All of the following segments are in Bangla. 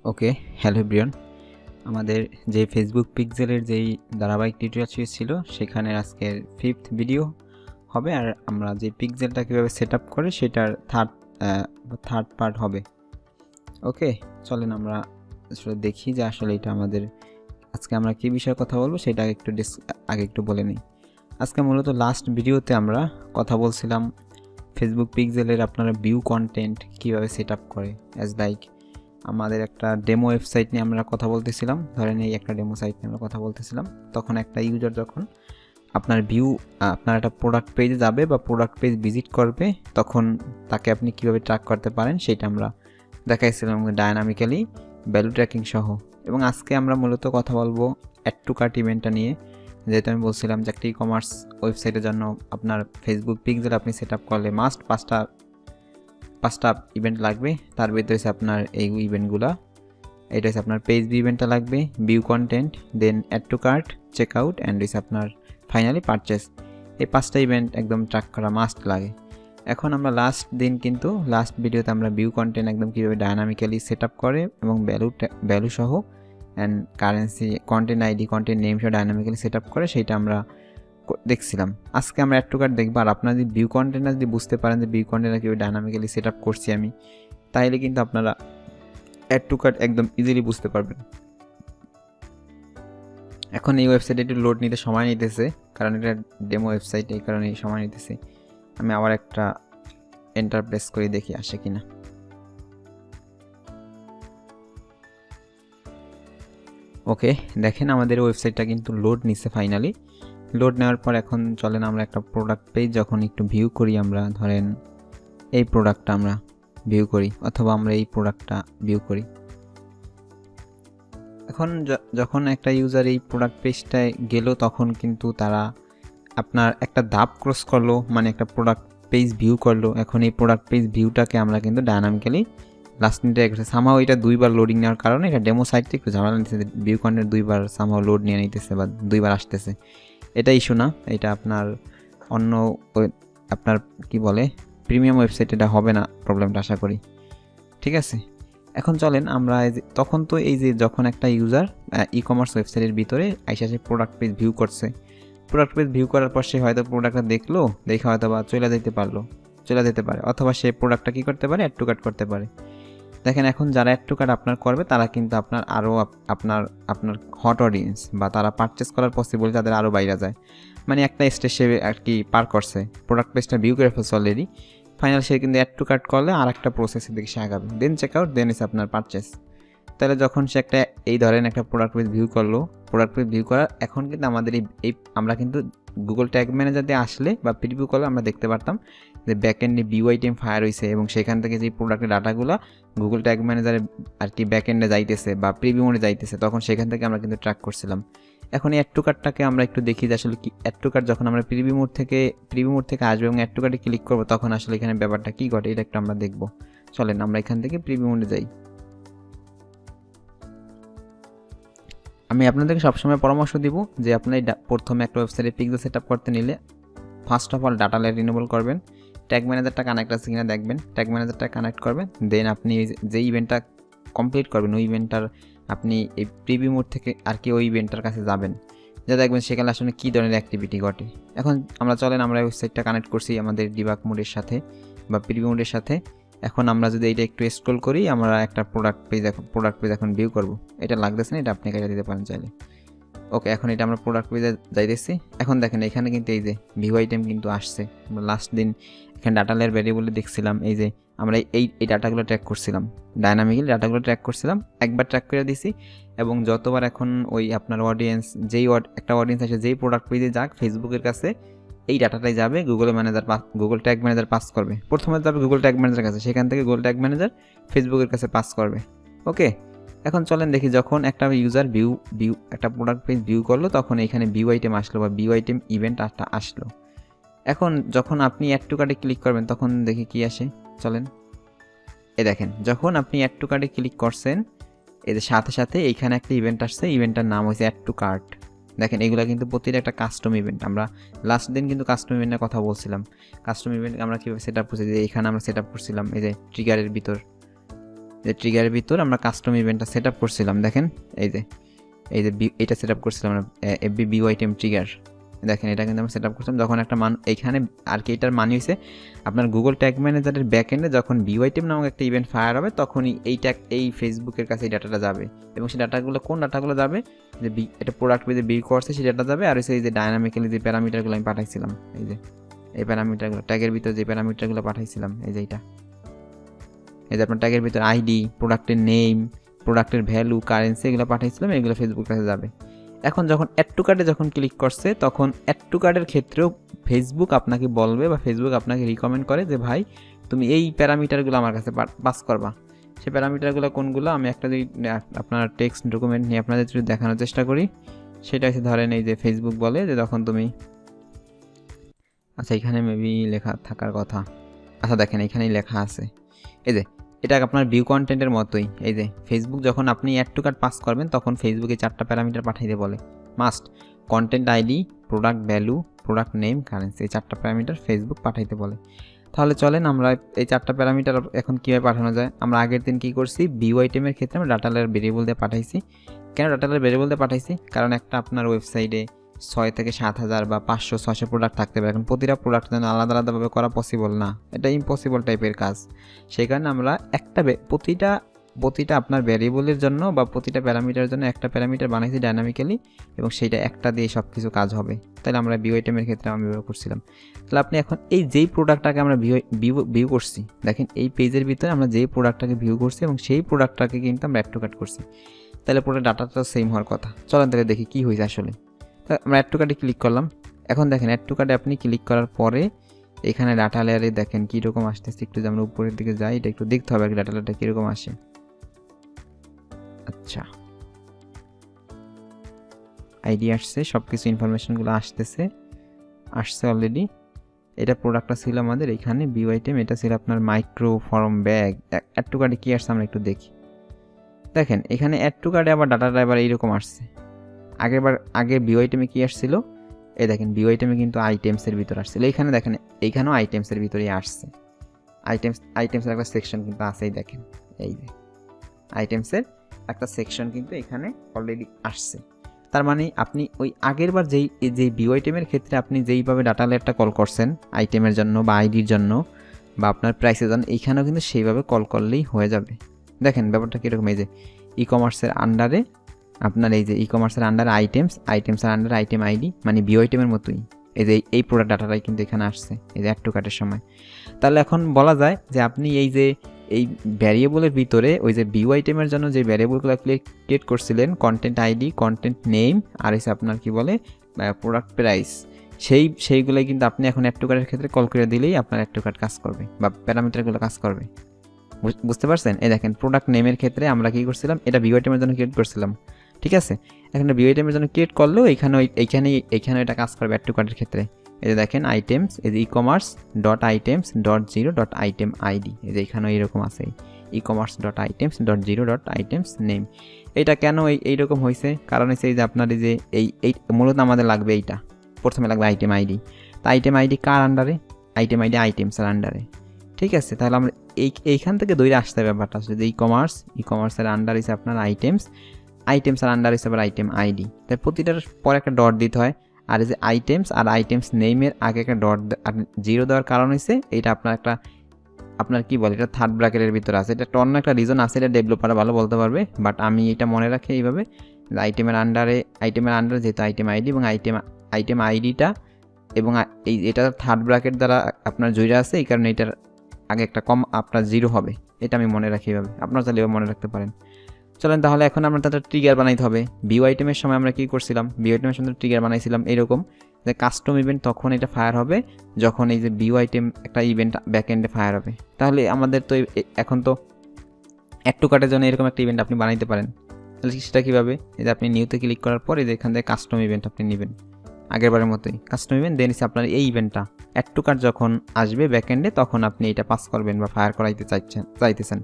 ওকে, হ্যালো এভরিওয়ান। আমাদের যে ফেসবুক পিক্সেলের যেই ধারাবাহিক টিউটোরিয়াল সিরিজ ছিল সেখানে আজকের 5th ভিডিও হবে, আর আমরা যে পিক্সেলটা কীভাবে সেট আপ করে সেটার থার্ড পার্ট হবে। ওকে, চলেন আমরা আসলে দেখি যে আসলে এটা আমাদের আজকে আমরা কী বিষয়ে কথা বলবো সেটা আগে একটু বলে নিই। আজকে মূলত লাস্ট ভিডিওতে আমরা কথা বলছিলাম ফেসবুক পিক্সেলের আপনারা ভিউ কন্টেন্ট কীভাবে সেট আপ করে, অ্যাজ লাইক আমাদের একটা ডেমো ওয়েবসাইট নিয়ে আমরা কথা বলতেছিলাম। ধরেন এই একটা ডেমো সাইট নিয়ে আমরা কথা বলতেছিলাম, তখন একটা ইউজার যখন আপনার একটা প্রোডাক্ট পেজে যাবে বা প্রোডাক্ট পেজ ভিজিট করবে, তখন তাকে আপনি কীভাবে ট্র্যাক করতে পারেন সেটা আমরা দেখাইছিলাম ডায়নামিক্যালি ভ্যালু ট্র্যাকিং সহ। এবং আজকে আমরা মূলত কথা বলবো অ্যাড টু কার্ট ইভেন্টটা নিয়ে। যেহেতু আমি বলছিলাম যে একটা ই কমার্স ওয়েবসাইটের জন্য আপনার ফেসবুক পিক্সেল আপনি সেট আপ করলে মাস্ট পাঁচটা ইভেন্ট লাগবে। তার ভিতরে হচ্ছে আপনার এই ইভেন্টগুলো, এটা হচ্ছে আপনার পেজ ভিউ ইভেন্টটা লাগবে, view content, then add to cart, check out and হচ্ছে আপনার ফাইনালি পারচেস। এই 5টা ইভেন্ট একদম ট্র্যাক করা মাস্ট লাগে। এখন আমরা লাস্ট ভিডিওতে আমরা ভিউ কন্টেন্ট একদম কীভাবে ডায়নামিক্যালি সেট আপ করে এবং ভ্যালু সহ and currency, content ID, content name সহ ডায়নামিক্যালি সেট আপ করে সেইটা আমরা দেখছিলাম। আজকে আমরা অ্যাড টু কার্ট দেখবো। আর আপনারা যদি ভিউ কন্টেন্টটা যদি বুঝতে পারেন যে ভিউ কন্টেন্টটা কীভাবে ডায়নামিক্যালি সেট আপ করছি আমি, তাহলে কিন্তু আপনারা অ্যাড টু কার্ট একদম ইজিলি বুঝতে পারবেন। এখন এই ওয়েবসাইটে একটু লোড নিতে সময় নিতেছে, কারণ এটা ডেমো ওয়েবসাইট, এই কারণে সময় নিতেছে। আমি আবার একটা এন্টার প্রেস করে দেখি আসে কিনা। ওকে, দেখেন আমাদের ওয়েবসাইটটা কিন্তু লোড নিচ্ছে ফাইনালি। লোড নেওয়ার পর এখন চলেন আমরা একটা প্রোডাক্ট পেজ যখন একটু ভিউ করি, আমরা ধরেন এই প্রোডাক্টটা আমরা ভিউ করি অথবা আমরা এই প্রোডাক্টটা ভিউ করি। এখন যখন একটা ইউজার এই প্রোডাক্ট পেজটায় গেল, তখন কিন্তু তারা আপনার একটা ধাপ ক্রস করলো, মানে একটা প্রোডাক্ট পেজ ভিউ করলো। এখন এই প্রোডাক্ট পেজ ভিউটাকে আমরা কিন্তু ডায়নামিক্যালি লাস্ট মিনিটে সামহাও এটা 2বার লোডিং নেওয়ার কারণে এটা ডেমো সাইটে একটু ঝামেলা নিতেছে, ভিউ কন্টেন্ট 2বার সামহাও লোড নিয়ে নিতেছে বা 2বার আসতেছে। এটা ইস্যু না, এটা আপনার অন্য আপনার কি বলে প্রিমিয়াম ওয়েবসাইট এটা হবে না প্রবলেমটা, আশা করি। ঠিক আছে, এখন চলেন আমরা তখন তো এই যে যখন একটা ইউজার ই কমার্স ওয়েবসাইটের ভিতরে আইসা সে প্রোডাক্ট পেজ ভিউ করছে, প্রোডাক্ট পেজ ভিউ করার পর সে হয়তো প্রোডাক্টটা দেখলো, দেখে হয়তো বা চলে যেতে পারে, অথবা সে প্রোডাক্টটা কী করতে পারে, অ্যাড টু কার্ট করতে পারে। দেখেন এখন যারা অ্যাড টু কার্ট আপনার করবে তারা কিন্তু আপনার আরও আপনার হট অডিয়েন্স বা তারা পারচেস করার পসিবল তাদের আরও বাইরে যায়। মানে একটা স্টেজ সে আর কি পার করছে, প্রোডাক্ট পেজটা ভিউ করে ফেলছে অলরেডি, ফাইনাল সে কিন্তু অ্যাড টু কার্ট করলে আর একটা প্রসেসের দিকে সে আগাবে, দেন চেক আউট, দেন ইস আপনার পারচেস। তাহলে যখন সে একটা এই ধরেন একটা প্রোডাক্ট পেজ ভিউ করলো, প্রোডাক্ট পেজ ভিউ করার এখন কিন্তু আমাদের এই আমরা কিন্তু গুগল ট্যাগ ম্যানেজারে আসলে বা প্রিভিউ করলে আমরা দেখতে পারতাম যে ব্যাকএন্ডে ভিউ আইটেম ফায়ার হয়েছে এবং সেখান থেকে যে প্রোডাক্টের ডাটাগুলো গুগল ট্যাগ ম্যানেজারে আর কি ব্যাকএন্ডে যাইতেছে বা প্রিভিউ মোডে যাইতেছে, তখন সেখান থেকে আমরা কিন্তু ট্র্যাক করছিলাম। এখন এই অ্যাড টু কার্টটাকে আমরা একটু দেখি যে আসলে কি অ্যাড টু কার্ট যখন আমরা প্রিভিউ মোড থেকে আসবে এবং অ্যাড টু কার্টে ক্লিক করবো, তখন আসলে এখানে ব্যাপারটা কী ঘটে এটা একটু আমরা দেখবো। চলেন আমরা এখান থেকে প্রিভিউ মোডে যাই। আমি আপনাদেরকে সবসময় পরামর্শ দিব যে আপনি প্রথমে একটা ওয়েবসাইটে পিক্সেল সেট আপ করতে নিলে first of all data layer reenable করবেন, ট্যাগ ম্যানেজারটা কানেক্ট আছে কিনা দেখবেন, ট্যাগ ম্যানেজারটা কানেক্ট করবেন, দেন আপনি যে ইভেন্টটা কমপ্লিট করবেন ওই ইভেন্টটার আপনি এই প্রিভিউ মোড থেকে আর কি ওই ইভেন্টটার কাছে যাবেন, যা দেখবেন সেখানে আসলে কী ধরনের অ্যাক্টিভিটি ঘটে। এখন আমরা ওয়েবসাইটটা কানেক্ট করছি আমাদের ডিবাগ মোডের সাথে বা প্রিভিউ মোডের সাথে। এখন আমরা যদি এইটা একটু স্ক্রল করি, আমরা একটা প্রোডাক্ট পেজ এখন ভিউ করব। এটা লাগতেছে না, এটা আপনি কেটে দিতে পারেন চাইলে। ওকে, এখন এটা আমরা প্রোডাক্ট পেজে যাইতেছি। এখন দেখেন এখানে কিন্তু এই যে ভিউ আইটেম কিন্তু আসছে। আমরা লাস্ট দিন এখানে ডাটা লেয়ার ভ্যারিয়েবলে দেখছিলাম এই যে আমরা এই ডাটাগুলো ট্র্যাক করছিলাম, ডায়নামিক্যালি ডাটাগুলো ট্র্যাক করছিলাম, একবার ট্র্যাক করে দিছি এবং যতবার এখন ওই আপনার অডিয়েন্স একটা অডিয়েন্স আসে যেই প্রোডাক্ট পেজে যাক ফেসবুকের কাছে, এই ডাটাটাই যাবে গুগল ট্যাগ ম্যানেজার পাস করবে। প্রথমে যাবে গুগল ট্যাগ ম্যানেজার কাছে, সেখান থেকে গুগল ট্যাগ ম্যানেজার ফেসবুকের কাছে পাস করবে। ওকে, এখন চলেন দেখি যখন একটা ইউজার একটা প্রোডাক্ট পেজ ভিউ করলো, তখন এখানে ভিউ আইটেম আসলো বা ভিউ আইটেম ইভেন্ট আসলো। এখন যখন আপনি অ্যাড টু কার্টে ক্লিক করবেন তখন দেখি কি আসে, চলেন এ দেখেন যখন আপনি অ্যাড টু কার্টে ক্লিক করছেন এদের সাথে সাথে এইখানে একটা ইভেন্ট আসছে, ইভেন্টটার নাম হচ্ছে অ্যাড টু কার্ট। দেখেন এগুলো কিন্তু প্রতিটা একটা কাস্টম ইভেন্ট। আমরা লাস্ট দিন কিন্তু কাস্টম ইভেন্টের কথা বলছিলাম। কাস্টম ইভেন্ট আমরা কীভাবে সেট আপ করছি, যে এখানে আমরা সেট আপ করছিলাম এই যে ট্রিগারের ভিতর, যে ট্রিগারের ভিতর আমরা কাস্টম ইভেন্টটা সেট আপ করছিলাম, দেখেন এই যে এটা সেট আপ করছিলাম আমরা এফবি বিউ আইটেম ট্রিগার, দেখেন এটা কিন্তু আমরা সেট আপ করছিলাম। যখন একটা মান এইখানে আর কি এটার মানে হয়েছে আপনার গুগল ট্যাগ ম্যানেজারের ব্যাক এন্ডে যখন বিউ আইটেম নামক একটা ইভেন্ট ফায়ার হবে তখনই এই ফেসবুকের কাছে এই ডাটাটা যাবে, এবং সেই ডাটাগুলো কোন ডাটাগুলো যাবে যে এটা প্রোডাক্ট পেজে বিল করছে সেই ডাটা যাবে, আর এই যে ডায়নামিক্যালি যে প্যারামিটারগুলো আমি পাঠাইছিলাম এই যে এই প্যারামিটারগুলো ট্যাগের ভিতর যে প্যারামিটারগুলো পাঠাইছিলাম এই যে এই যে আপনার ট্যাগের ভিতর আইডি, প্রোডাক্টের নেম, প্রোডাক্টের ভ্যালু, কারেন্সি এগুলো পাঠাইছিলাম, এগুলো ফেসবুকের কাছে যাবে। এখন যখন অ্যাড টু কার্টে যখন ক্লিক করছে তখন অ্যাড টু কার্টের ক্ষেত্রেও ফেসবুক আপনাকে বলবে বা ফেসবুক আপনাকে রিকমেন্ড করে যে ভাই তুমি এই প্যারামিটারগুলো আমার কাছে পাস করবা। সেই প্যারামিটারগুলো কোনগুলো আমি একটা যদি আপনার টেক্সট ডকুমেন্ট নিয়ে আপনাদের যদি দেখানোর চেষ্টা করি, সেটা হচ্ছে ধরেন এই যে ফেসবুক বলে যে তখন তুমি আচ্ছা এখানে মেবি লেখা থাকার কথা, আচ্ছা দেখেন এখানেই লেখা আছে এই যে এটা আপনার ভিউ কন্টেন্টের মতোই। এই যে ফেসবুক যখন আপনি অ্যাড টু কার্ট পাস করবেন তখন ফেসবুকে 4টা প্যারামিটার পাঠাইতে বলে must, content ID, product value, product name, currency, এই 4টা প্যারামিটার ফেসবুক পাঠাইতে বলে। তাহলে চলেন আমরা এই 4টা প্যারামিটার এখন কীভাবে পাঠানো যায়। আমরা আগের দিন কী করছি, ভিউ আইটেমের ক্ষেত্রে আমরা ডাটা লেয়ার ভেরিয়েবল দিয়ে পাঠাইছি। কেন ডাটা লেয়ার ভেরিয়েবল দিয়ে পাঠাইছি? কারণ একটা আপনার ওয়েবসাইটে 6 থেকে 7,000 বা 500-600 প্রোডাক্ট থাকতে পারে। এখন প্রতিটা প্রোডাক্ট যেন আলাদা আলাদাভাবে করা পসিবল না, এটা ইম্পসিবল টাইপের কাজ। সেই কারণে আমরা প্রতিটা আপনার ভ্যারিয়েবলের জন্য বা প্রতিটা প্যারামিটারের জন্য একটা প্যারামিটার বানাইছি ডাইনামিক্যালি, এবং সেইটা একটা দিয়ে সব কিছু কাজ হবে। তাহলে আমরা ভিউ আইটেমের ক্ষেত্রে আমি ব্যবহার করছিলাম। তাহলে আপনি এখন এই যেই প্রোডাক্টটাকে আমরা ভিউ করছি, দেখেন এই পেজের ভিতরে আমরা যেই প্রোডাক্টটাকে ভিউ করছি এবং সেই প্রোডাক্টটাকে কিন্তু আমরা অ্যাড টু কার্ট করছি, তাহলে পুরো ডাটাটা সেম হওয়ার কথা। চলেন তাহলে দেখি কী হয়েছে আসলে। আমরা অ্যাড টু কার্টে ক্লিক করলাম। এখন দেখেন অ্যাড টু কার্টে আপনি ক্লিক করার পরে এখানে ডাটা লেয়ারে দেখেন কীরকম আসতেছে, একটু যে আমরা উপরের দিকে যাই এটা একটু দেখতে হবে ডাটা লেয়ারটা কীরকম আসে। আচ্ছা আইডি আসছে, সব কিছু ইনফরমেশনগুলো আসছে অলরেডি। এটা প্রোডাক্টটা ছিল আমাদের এখানে ভিউ আইটেম, এটা ছিল আপনার micro form bag. Add to কার্টে কী আসছে আমরা একটু দেখি। দেখেন এখানে অ্যাড টু কার্টে আবার ডাটাটা এবার এইরকম আসছে। আগে ভিউ আইটেমে কী আসছিল, এই দেখেন ভিউ আইটেমে কিন্তু আইটেমসের ভিতর আসছিল, এইখানে দেখেন এইখানেও আইটেমসের ভিতরেই আসছে। আইটেমসের একটা সেকশন কিন্তু আছেই, দেখেন এই যে আইটেমসের একটা সেকশন কিন্তু এখানে অলরেডি আসছে। তার মানে আপনি ওই আগের বার যেই ভিউ আইটেমের ক্ষেত্রে আপনি যেইভাবে ডাটা লেয়ারটা কল করছেন আইটেমের জন্য বা আইডির জন্য বা আপনার প্রাইসের জন্য, এইখানেও কিন্তু সেইভাবে কল করলেই হয়ে যাবে। দেখেন ব্যাপারটা কীরকম, এই যে ই কমার্সের আন্ডারে আপনার এই যে ই কমার্সের আন্ডারে আইটেমসের আন্ডারে আইটেম আইডি, মানে ভিউ আইটেমের মতোই এই যে এই প্রোডাক্ট ডাটাটাই কিন্তু এখানে আসছে এই যে অ্যাড টু কার্টের সময়। তাহলে এখন বলা যায় যে আপনি এই যে এই ভ্যারিয়েবলের ভিতরে ওই যে ভিউ আইটেমের জন্য যে ভ্যারিয়েবলগুলো ক্রিয়েট করছিলেন, কন্টেন্ট আইডি, কন্টেন্ট নেম, আর এসে আপনার কি বলে প্রোডাক্ট প্রাইস, সেইগুলোই কিন্তু আপনি এখন অ্যাড টু কার্টের ক্ষেত্রে কল করে দিলেই আপনার অ্যাড টু কার্ট কাজ করবে বা প্যারামিটারগুলো কাজ করবে। বুঝতে পারছেন? এই দেখেন প্রোডাক্ট নেমের ক্ষেত্রে আমরা কী করছিলাম, এটা ভিউ আইটেমের জন্য ক্রিয়েট করছিলাম, ঠিক আছে। এখানে ভিউ আইটেমের জন্য ক্রিয়েট করলেও এইখানে এটা কাজ করবে অ্যাড টু কার্টের ক্ষেত্রে। এই যে দেখেন আইটেমস, এই যে e commerce dot items dot zero dot item ID, এই যে এখানেও এইরকম আছে e commerce dot items dot zero dot items name. এটা কেন এইরকম হয়েছে, কারণ হচ্ছে এই যে আপনার এই যে এই মূলত আমাদের লাগবে এইটা, প্রথমে লাগবে আইটেম আইডি। তা আইটেম আইডি কার আন্ডারে? আইটেম আইডি আইটেমসের আন্ডারে, ঠিক আছে। তাহলে আমরা এইখান থেকে দৌড়ে আসতে হবে ব্যাপারটা আসলে যে ই কমার্সের আন্ডার হিসেবে আপনার আইটেমসের আন্ডার হিসেবে আইটেম আইডি, তাই প্রতিটার পরে একটা ডট দিতে হয়। আর এই যে আইটেমস নেমের আগে একটা ডট জিরো দেওয়ার কারণ হচ্ছে এইটা আপনার কি বলে এটা থার্ড ব্র্যাকেটের ভিতরে আছে, এটা অন্য একটা রিজন আছে, এটা ডেভেলপার ভালো বলতে পারবে, বাট আমি এটা মনে রাখি এইভাবে আইটেমের আন্ডারে যেহেতু আইটেম আইডি এবং আইটেম আইডিটা এবং এটা থার্ড ব্র্যাকেট দ্বারা আপনার জড়িয়ে আছে, এই কারণে এটার আগে একটা কম আপনার জিরো হবে, এটা আমি মনে রাখি এইভাবে, আপনারা চাইলে এভাবে মনে রাখতে পারেন। চলেন তাহলে এখন আমরা তাদের ট্রিগার বানাইতে হবে। ভিউ আইটেমের সময় আমরা কী করছিলাম, ভিউ আইটেমের সময় ট্রিগার বানাইছিলাম এরকম যে কাস্টম ইভেন্ট তখন এটা ফায়ার হবে যখন এই যে ভিউ আইটেম একটা ইভেন্ট ব্যাকএন্ডে ফায়ার হবে। তাহলে আমাদের তো এখন তো অ্যাড টু কার্টের জন্য এরকম একটা ইভেন্ট আপনি বানাইতে পারেন। তাহলে সেটা কীভাবে, এই যে আপনি নিউতে ক্লিক করার পর এই যে এখান থেকে কাস্টম ইভেন্ট আপনি নেবেন আগেরবারের মতোই কাস্টম ইভেন্ট, দেন আপনার এই ইভেন্টটা অ্যাড টু কার্ট যখন আসবে ব্যাকএন্ডে তখন আপনি এটা পাস করবেন বা ফায়ার করাইতে চাইতেছেন।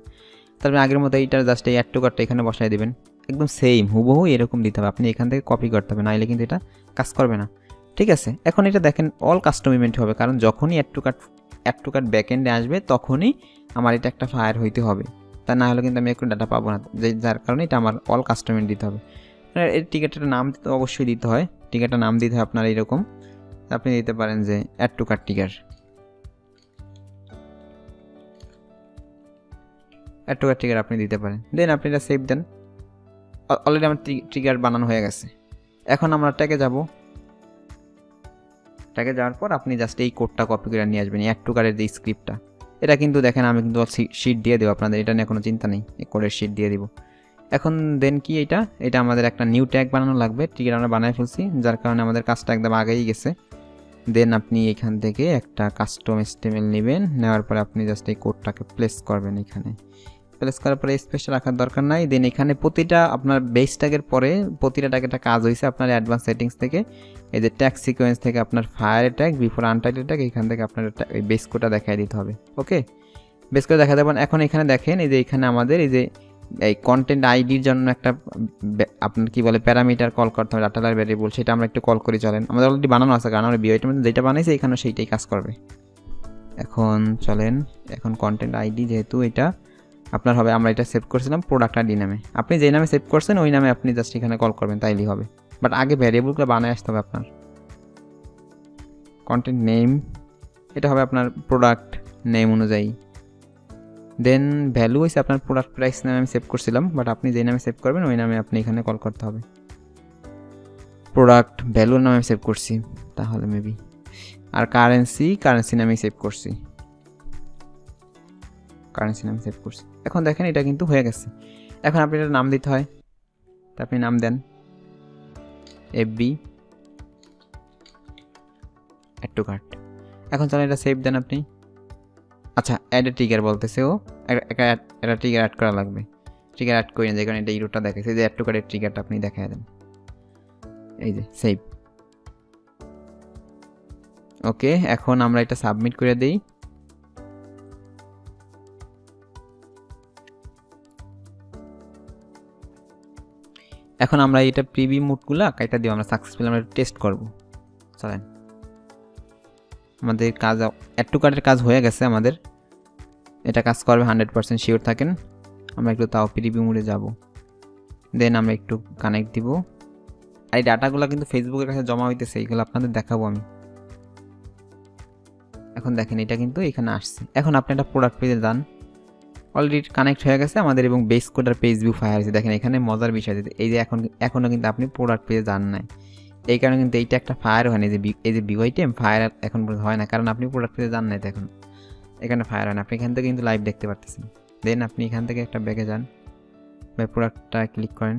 তারপরে আগের মতো এইটার জাস্ট এই অ্যাড টু কার্টটা এখানে বসাই দেবেন, একদম সেম হুবহু এরকম দিতে হবে, আপনি এখান থেকে কপি করতে হবে, নাইলে কিন্তু এটা কাজ করবে না, ঠিক আছে। এখন এটা দেখেন অল কাস্টম ইভেন্ট হবে, কারণ যখনই অ্যাড টু কার্ট ব্যাকএন্ডে আসবে তখনই আমার এটা একটা ফায়ার হইতে হবে, তা না হলে কিন্তু আমি একটু ডাটা পাবো না, যার কারণে এটা আমার অল কাস্টমার দিতে হবে। এর টিকিটের নাম তো অবশ্যই দিতে হয়, টিকিটের নাম দিতে হয় আপনার এইরকম। আপনি দিতে পারেন যে অ্যাড টু কার্ট টিকার, অ্যাড টু কার্ট টিকার আপনি দিতে পারেন। দেন আপনি এটা সেভ দেন। অলরেডি আমার ট্রিগার বানানো হয়ে গেছে। এখন আমরা ট্যাগে যাব। ট্যাগে যাওয়ার পর আপনি জাস্ট এই কোডটা কপি করে নিয়ে আসবেন, অ্যাড টু কার্টের যে স্ক্রিপ্টটা। এটা কিন্তু দেখেন আমি কিন্তু শিট দিয়ে দেবো আপনাদের, এটা নিয়ে কোনো চিন্তা নেই, এই কোডের শিট দিয়ে দিব। এখন দেন কি এটা আমাদের একটা নিউ ট্যাগ বানানো লাগবে। ট্রিগার আমরা বানাই ফেলছি, যার কারণে আমাদের কাজটা একদম আগেই গেছে। দেন আপনি এখান থেকে একটা কাস্টম HTML নেবেন, নেওয়ার পরে আপনি জাস্ট এই কোডটাকে প্লেস করবেন। এখানে প্লেস করার পরে স্পেস রাখার দরকার নাই। দেন এখানে প্রতিটা আপনার বেস ট্যাগের পরে প্রতিটা ট্যাগ একটা কাজ হয়েছে আপনার অ্যাডভান্স সেটিংস থেকে, এই যে ট্যাগ সিকোয়েন্স থেকে আপনার fire tag, before untitled tag, এখান থেকে আপনার ওই বেস কোডটা দেখাই দিতে হবে। ওকে, বেস কোড দেখা দেবেন। এখন এখানে দেখেন এই যে এখানে আমাদের এই যে এই কন্টেন্ট আইডির জন্য একটা আপনার কি বলে প্যারামিটার কল করতে হবে, ডাটা ভ্যারিয়েবল, সেটা আমরা একটু কল করে চলেন। আমাদের অলরেডি বানানো আছে, কারণ আমরা বিওআইটির মধ্যে যেটা বানাইছি এখানে সেইটাই কাজ করবে। এখন চলেন, এখন কন্টেন্ট আইডি যেহেতু এটা আপনার হবে, আমরা এটা সেভ করছিলাম প্রোডাক্ট আইডি নামে, আপনি যে নামে সেভ করছেন ওই নামে আপনি জাস্ট এখানে কল করবেন, তাইলেই হবে। বাট আগে ভ্যারিয়েবলগুলো বানায় আসতে হবে আপনার। কন্টেন্ট নেম এটা হবে আপনার প্রোডাক্ট নেম অনুযায়ী। দেন ভ্যালু হয়েছে আপনার প্রোডাক্ট প্রাইস নামে আমি সেভ করছিলাম, বাট আপনি যে নামে সেভ করবেন ওই নামে আপনি এখানে কল করতে হবে। প্রোডাক্ট ভ্যালুর নামে সেভ করছি তাহলে মেবি, আর কারেন্সি নামে সেভ করছি, কারেন্সি নামে সেভ করছি। এখন দেখেন এটা কিন্তু হয়ে গেছে। এখন আপনি এটা নাম দিতে হয়, তা আপনি নাম দেন FB অ্যাড টু কার্ট। এখন চলেন এটা সেভ দেন আপনি। আচ্ছা, অ্যাড এ ট্রিগার বলতেছে ও, একটা ট্রিগার অ্যাড করা লাগবে। ট্রিগার অ্যাড করি না, যে কারণে এটা ইরোটা দেখাচ্ছে, যে অ্যাড টু কার্টের ট্রিগারটা আপনি দেখায় দেন, এই যে সেভ। ওকে, এখন আমরা এটা সাবমিট করে দিই। এখন আমরা এটা প্রিভিউ মোডগুলা কাইটা দিব, আমরা সাকসেসফুল আমরা টেস্ট করব। চলেন, আমাদের কাজ অ্যাড টু কার্টের কাজ হয়ে গেছে আমাদের, এটা কাজ করবে 100% শিওর থাকেন। আমরা একটু তাও প্রিভিউ মোডে যাব। দেন আমরা একটু কানেক্ট দিব। আর এই ডাটাগুলো কিন্তু ফেসবুকের কাছে জমা হইতেছে, এইগুলো আপনাদের দেখাবো আমি। এখন দেখেন এটা কিন্তু এখানে আসছে। এখন আপনি একটা প্রোডাক্ট পেজে যান, অলরেডি কানেক্ট হয়ে গেছে আমাদের, এবং বেস কোড আর পেজ ভিউ ফায়ার হয়েছে। দেখেন এখানে মজার বিষয় এই যে এখনও কিন্তু আপনি প্রোডাক্ট পেজে যান নাই, এই কারণে কিন্তু এইটা একটা ফায়ার হয় না। এই যে বিউ আইটেম ফায়ার এখন পর্যন্ত হয় না, কারণ আপনি প্রোডাক্ট পেজে যান নাই, দেখুন এখানে ফায়ার হয় না। আপনি এখান থেকে কিন্তু লাইভ দেখতে পারতেছেন। দেন আপনি এখান থেকে একটা ব্যাগে যান, বা প্রোডাক্টটা ক্লিক করেন।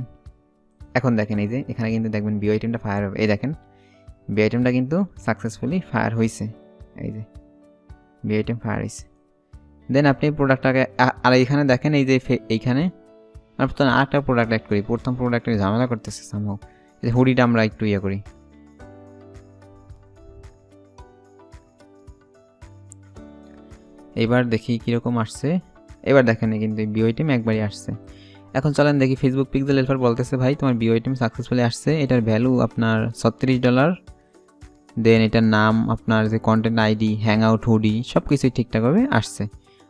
এখন দেখেন এই যে এখানে কিন্তু দেখবেন বিউ আইটেমটা ফায়ার হবে। এই দেখেন বিউ আইটেমটা কিন্তু সাকসেসফুলি ফায়ার হয়েছে, এই যে বিউ আইটেম ফায়ার হয়েছে। দেন আপনি প্রোডাক্টটাকে, আর এইখানে দেখেন এই যে এইখানে আমরা প্রথমে আরেকটা প্রোডাক্ট অ্যাড করি। প্রথম প্রোডাক্টের ঝামেলা করতেছে সামহাও, এই যে হুডিটা আমরা একটু ইয়ে করি। এবার দেখি কীরকম আসছে। এবার দেখেন কিন্তু বিও আইটেম একবারই আসছে। এখন চলেন দেখি ফেসবুক পিক্সেল হেল্পার বলতেছে ভাই তোমার বিও আইটেম সাকসেসফুলি আসছে, এটার ভ্যালু আপনার $36। দেন এটার নাম আপনার যে content ID, hang out, hoodie সব কিছুই ঠিকঠাকভাবে আসছে।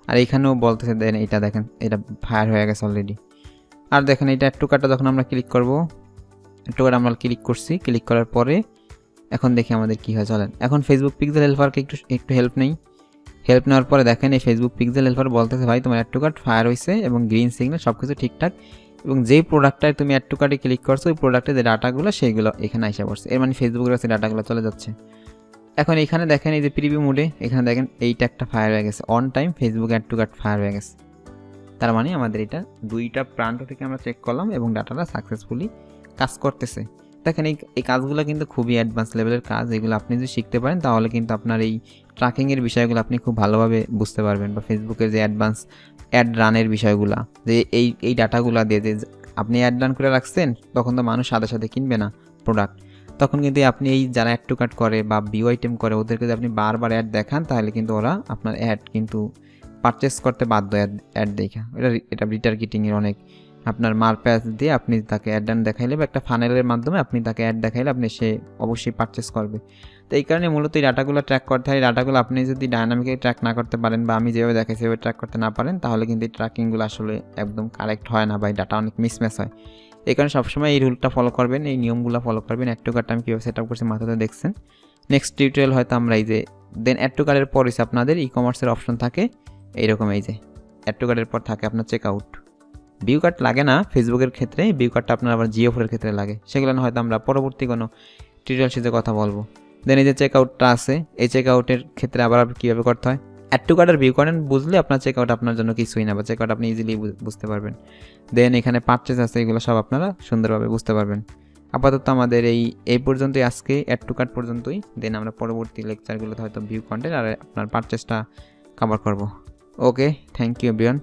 আর এখানেও বলতেছে দেন এটা দেখেন এটা ফায়ার হয়ে গেছে অলরেডি। আর দেখেন এটা অ্যাড টু কার্টটা যখন আমরা ক্লিক করব, অ্যাড টু কার্ট আমরা ক্লিক করছি, ক্লিক করার পরে এখন দেখি আমাদের কী হয়। চলেন এখন ফেসবুক পিক্সেল হেল্পারকে একটু হেল্প নেই। হেল্প নেওয়ার পরে দেখেন এই ফেসবুক পিক্সেল হেল্পার বলতেছে ভাই তোমার অ্যাড টু কার্ট ফায়ার হয়েছে এবং গ্রিন সিগন্যাল সব কিছু ঠিকঠাক, এবং যেই প্রোডাক্টটায় তুমি অ্যাড টু কার্টে ক্লিক করছো ওই প্রোডাক্টের যে ডাটাগুলো সেইগুলো এখানে এসে পড়ছে, এর মানে ফেসবুকের কাছে ডাটাগুলো চলে যাচ্ছে। এখন এখানে দেখেন এই যে প্রিভিউ মোডে এখানে দেখেন এইটা একটা ফায়ার হয়ে গেছে, on time Facebook add to cart fire হয়ে গেছে। তার মানে আমাদের এটা দুইটা প্রান্ত থেকে আমরা চেক করলাম এবং ডাটাটা সাকসেসফুলি কাজ করতেছে। দেখেন এই কাজগুলো কিন্তু খুবই অ্যাডভান্স লেভেলের কাজ, এগুলো আপনি যদি শিখতে পারেন তাহলে কিন্তু আপনার এই ট্র্যাকিংয়ের বিষয়গুলো আপনি খুব ভালোভাবে বুঝতে পারবেন, বা ফেসবুকের যে অ্যাডভান্স অ্যাড রানের বিষয়গুলো, যে এই ডাটাগুলো দিয়ে যে আপনি অ্যাড রান করে রাখছেন তখন তো মানুষ সাথে সাথে কিনবে না প্রোডাক্ট, তখন কিন্তু আপনি এই যারা অ্যাড টু কার্ট করে বা বিও আইটেম করে ওদেরকে যদি আপনি বারবার অ্যাড দেখান তাহলে কিন্তু ওরা আপনার অ্যাড কিন্তু পারচেস করতে বাধ্য, অ্যাড দেখা। এটা রিটার্গেটিংয়ের অনেক আপনার মার প্যাচ দিয়ে আপনি তাকে অ্যাড ডান দেখাইলে বা একটা ফানেলের মাধ্যমে আপনি তাকে অ্যাড দেখাইলে আপনি সে অবশ্যই পারচেস করবে। তো এই কারণে মূলত এই ডাটাগুলো ট্র্যাক করতে হয়। ডাটাগুলো আপনি যদি ডায়নামিক্যালি ট্র্যাক না করতে পারেন বা আমি যেভাবে দেখাই সেভাবে ট্র্যাক করতে না পারেন, তাহলে কিন্তু এই ট্র্যাকিংগুলো আসলে একদম কারেক্ট হয় না বা এই ডাটা অনেক মিসম্যাচ হয়। এই কারণে সবসময় এই রুলটা ফলো করবেন, এই নিয়মগুলো ফলো করবেন। অ্যাড টু কার্টটা আমি কীভাবে সেট আপ করছি মাথাতে দেখছেন। নেক্সট টিউটোরিয়াল হয়তো আমরা এই যে দেন অ্যাড টু কার্টের পর হচ্ছে আপনাদের ই কমার্সের অপশন থাকে এইরকম, এই যে অ্যাড টু কার্টের পর থাকে আপনার চেক আউট। ভিউ কার্ড লাগে না ফেসবুকের ক্ষেত্রে, ভিউ কার্ডটা আপনার আবার জিওফোরের ক্ষেত্রে লাগে। সেগুলো হয়তো আমরা পরবর্তী কোনো টিউটোরিয়াল সাথে কথা বলবো। দেন এই যে চেক আউটটা আছে, এই চেক আউটের ক্ষেত্রে আবার কীভাবে করতে হয়, অ্যাড টু কার্ট আর ভিউ করেন বুঝলে আপনার চেক আউট আপনার জন্য কিছুই না, বা চেক আউট আপনি ইজিলি বুঝতে পারবেন। দেন এখানে পারচেস আছে, এগুলো সব আপনারা সুন্দরভাবে বুঝতে পারবেন। আপাতত আমাদের এই পর্যন্তই, আজকে অ্যাড টু কার্ট পর্যন্তই। দেন আমরা পরবর্তী লেকচারগুলোতে হয়তো ভিউ কন্টেন্ট আর আপনার পারচেসটা কভার করব। ওকে, থ্যাংক ইউ এভরিওয়ান।